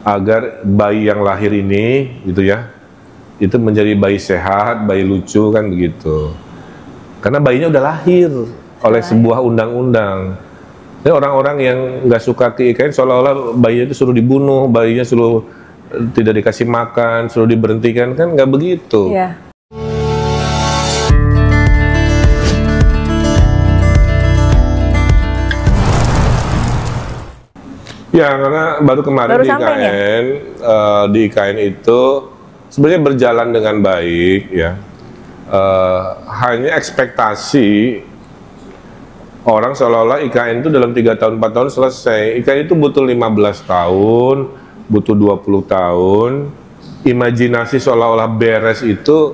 agar bayi yang lahir ini gitu ya, itu menjadi bayi sehat, bayi lucu kan begitu. Karena bayinya udah lahir oleh sebuah undang-undang. Jadi orang-orang yang nggak suka ke IKN seolah-olah bayinya itu suruh dibunuh, bayinya suruh tidak dikasih makan, suruh diberhentikan, kan nggak begitu. Iya. Ya, karena baru kemarin di IKN itu sebenarnya berjalan dengan baik ya. Hanya ekspektasi orang seolah-olah IKN itu dalam 3 tahun 4 tahun selesai. IKN itu butuh 15 tahun, butuh 20 tahun. Imajinasi seolah-olah beres itu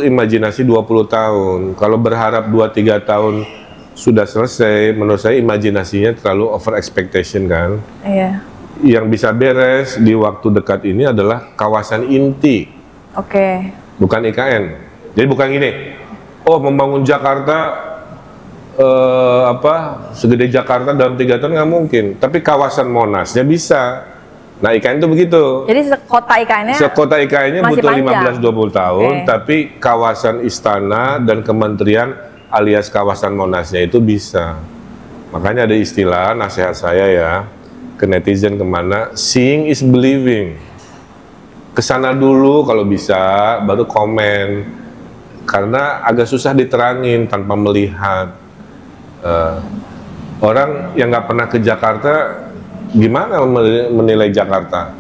imajinasi 20 tahun. Kalau berharap 2-3 tahun sudah selesai, menurut saya imajinasinya terlalu over expectation kan. Iya. Yang bisa beres di waktu dekat ini adalah kawasan inti. Oke. Bukan IKN. Jadi bukan gini, oh membangun Jakarta segede Jakarta dalam 3 tahun nggak mungkin. Tapi kawasan Monasnya bisa. Nah IKN itu begitu. Jadi sekota IKN-nya butuh 15-20 tahun, tapi kawasan istana dan kementerian alias kawasan Monasnya itu bisa. Makanya ada istilah nasihat saya ya ke netizen kemana, seeing is believing. Kesana dulu kalau bisa, baru komen. Karena agak susah diterangin tanpa melihat. Orang yang nggak pernah ke Jakarta, gimana menilai Jakarta?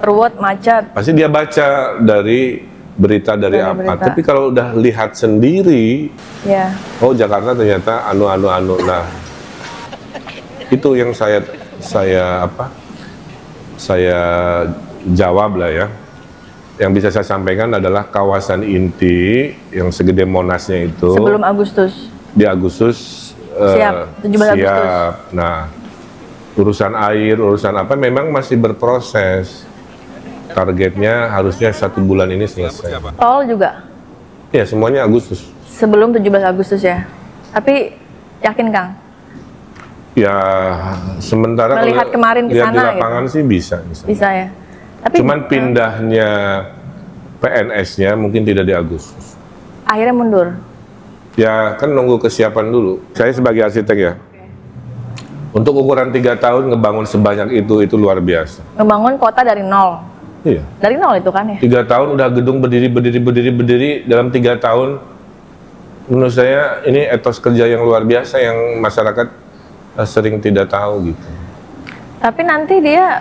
Ruwet, macet. Pasti dia baca dari berita dari apa. Berita. Tapi kalau udah lihat sendiri, ya. Oh Jakarta ternyata anu. Nah, itu yang saya jawab lah ya. Yang bisa saya sampaikan adalah kawasan inti yang segede Monasnya itu. Sebelum Agustus. Di Agustus. Siap. 17 Agustus. Nah, urusan air, urusan apa memang masih berproses. Targetnya harusnya 1 bulan ini selesai. Tol juga? Ya, semuanya Agustus. Sebelum 17 Agustus ya? Tapi yakin Kang? Ya, sementara melihat kemarin ke sana di lapangan gitu, sih bisa. Bisa ya? Tapi cuman pindahnya PNS-nya mungkin tidak di Agustus. Akhirnya mundur? Ya, kan nunggu kesiapan dulu. Saya sebagai arsitek ya. Untuk ukuran 3 tahun ngebangun sebanyak itu luar biasa. Ngebangun kota dari nol? Iya. Dari nol itu kan ya? 3 tahun udah gedung berdiri dalam 3 tahun. Menurut saya ini etos kerja yang luar biasa yang masyarakat sering tidak tahu gitu. Tapi nanti dia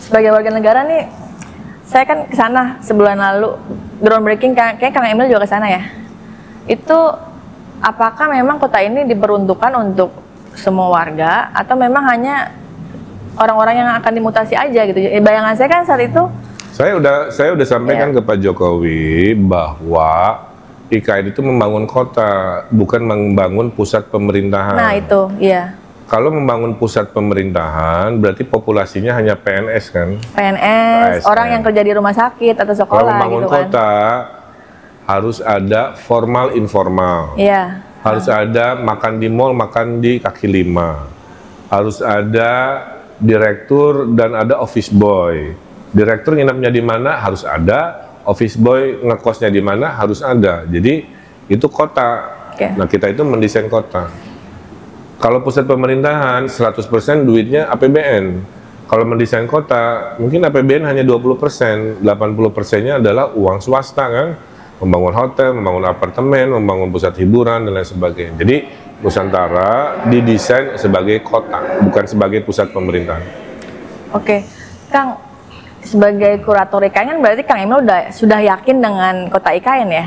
sebagai warga negara nih, saya kan ke sana sebulan lalu groundbreaking, kayak Kang Emil juga ke sana ya. Itu apakah memang kota ini diperuntukkan untuk semua warga atau memang hanya orang-orang yang akan dimutasi aja gitu? Bayangan saya kan saat itu saya udah sampaikan ke Pak Jokowi bahwa IKN itu membangun kota, bukan membangun pusat pemerintahan. Nah itu, iya. Kalau membangun pusat pemerintahan berarti populasinya hanya PNS kan? PNS, orang yang kerja di rumah sakit atau sekolah. Kalau membangun gitu kan? kota harus ada formal informal. Iya. Harus ada makan di mall, makan di kaki lima. Harus ada direktur dan ada office boy. Direktur nginapnya di mana harus ada, office boy ngekosnya di mana harus ada. Jadi itu kota. Nah kita itu mendesain kota. Kalau pusat pemerintahan 100% duitnya APBN. Kalau mendesain kota mungkin APBN hanya 20%, 80%-nya adalah uang swasta kan. Membangun hotel, membangun apartemen, membangun pusat hiburan dan lain sebagainya. Jadi Nusantara didesain sebagai kota, bukan sebagai pusat pemerintahan. Oke, Kang, sebagai kurator IKN berarti Kang Emil sudah yakin dengan kota IKN ya?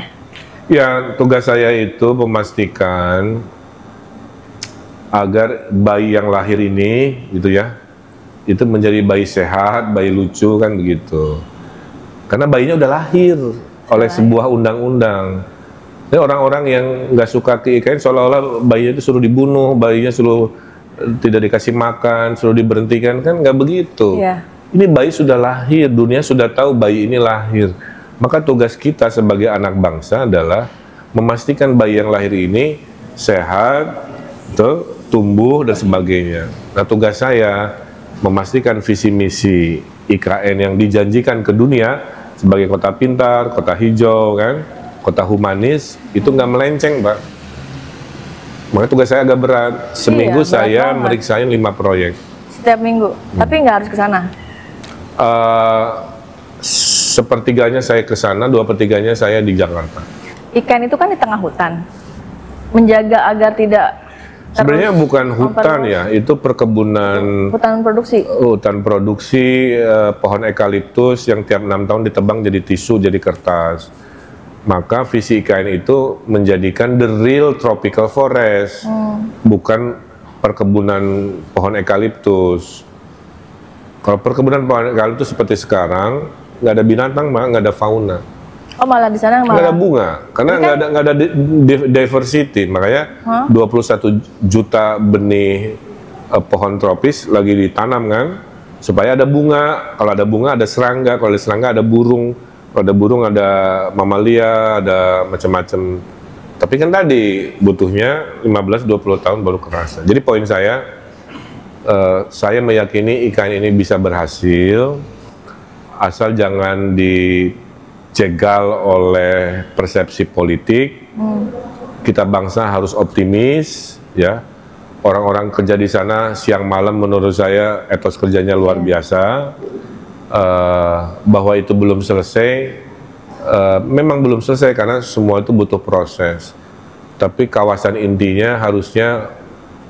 Ya, tugas saya itu memastikan agar bayi yang lahir ini, gitu ya, itu menjadi bayi sehat, bayi lucu kan begitu. Karena bayinya udah lahir oleh sebuah undang-undang. Jadi orang-orang yang nggak suka ke IKN seolah-olah bayinya itu suruh dibunuh, bayinya suruh tidak dikasih makan, suruh diberhentikan, kan nggak begitu. Iya. Ini bayi sudah lahir, dunia sudah tahu bayi ini lahir. Maka tugas kita sebagai anak bangsa adalah memastikan bayi yang lahir ini sehat, tumbuh dan sebagainya. Nah tugas saya memastikan visi misi IKN yang dijanjikan ke dunia sebagai kota pintar, kota hijau, kan, kota humanis, itu nggak melenceng, Pak. Makanya tugas saya agak berat. Seminggu Iya, berat saya banget. meriksain 5 proyek. Setiap minggu, tapi nggak harus ke sana. Sepertiganya saya ke sana, 2/3 saya di Jakarta. IKN itu kan di tengah hutan, menjaga agar tidak Sebenarnya bukan hutan ya, itu perkebunan hutan produksi. hutan produksi pohon eukaliptus yang tiap 6 tahun ditebang jadi tisu, jadi kertas. Maka visi IKN itu menjadikan the real tropical forest, bukan perkebunan pohon eukaliptus. Kalau perkebunan pohon eukaliptus seperti sekarang, nggak ada binatang, nggak ada fauna. Oh malah di sana Nggak ada malah. bunga, karena nggak ada diversity. Makanya 21 juta benih pohon tropis lagi ditanam kan, supaya ada bunga. Kalau ada bunga ada serangga, kalau ada serangga ada burung, kalau ada burung ada mamalia, ada macam-macam. Tapi kan tadi butuhnya 15-20 tahun baru kerasa. Jadi poin saya meyakini IKN ini bisa berhasil, asal jangan dijegal oleh persepsi politik. Kita bangsa harus optimis, ya. Orang-orang kerja di sana siang malam menurut saya etos kerjanya luar biasa. Bahwa itu belum selesai, memang belum selesai karena semua itu butuh proses. Tapi kawasan intinya harusnya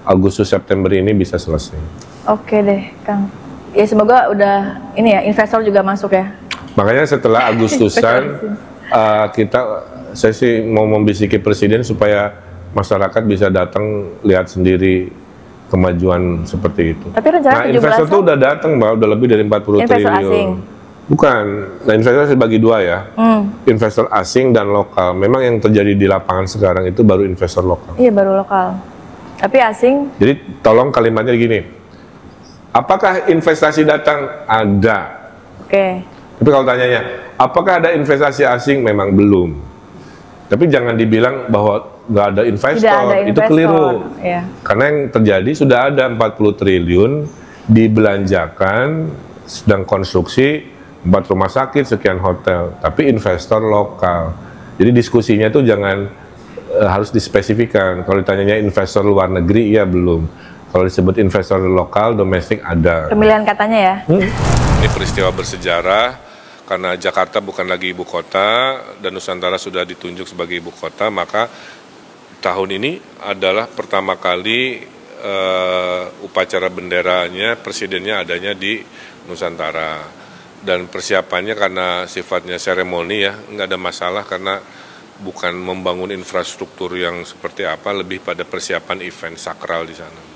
Agustus September ini bisa selesai. Oke deh, Kang. Ya semoga udah ini ya investor juga masuk ya. Makanya setelah Agustusan saya sih mau membisiki presiden supaya masyarakat bisa datang lihat sendiri kemajuan seperti itu. Tapi rencana Nah, investor 17-an tuh udah datang, Mbak, udah lebih dari 40 investor triliun. asing. Bukan, nah investor dibagi dua ya, investor asing dan lokal. Memang yang terjadi di lapangan sekarang itu baru investor lokal. Iya baru lokal. Tapi asing. Jadi tolong kalimatnya gini, apakah investasi datang? Ada. Oke. Tapi kalau tanyanya, apakah ada investasi asing? Memang belum. Tapi jangan dibilang bahwa nggak ada investor, Tidak ada itu investor. keliru. Iya. Karena yang terjadi sudah ada 40 triliun dibelanjakan, sedang konstruksi 4 rumah sakit, sekian hotel, tapi investor lokal. Jadi diskusinya itu jangan harus dispesifikan. Kalau ditanyanya investor luar negeri, ya belum. Kalau disebut investor lokal, domestik ada. Pemilihan katanya ya. Ini peristiwa bersejarah karena Jakarta bukan lagi ibu kota dan Nusantara sudah ditunjuk sebagai ibu kota, maka tahun ini adalah pertama kali upacara benderanya, presidennya adanya di Nusantara. Dan persiapannya karena sifatnya seremoni ya, nggak ada masalah karena bukan membangun infrastruktur yang seperti apa, lebih pada persiapan event sakral di sana.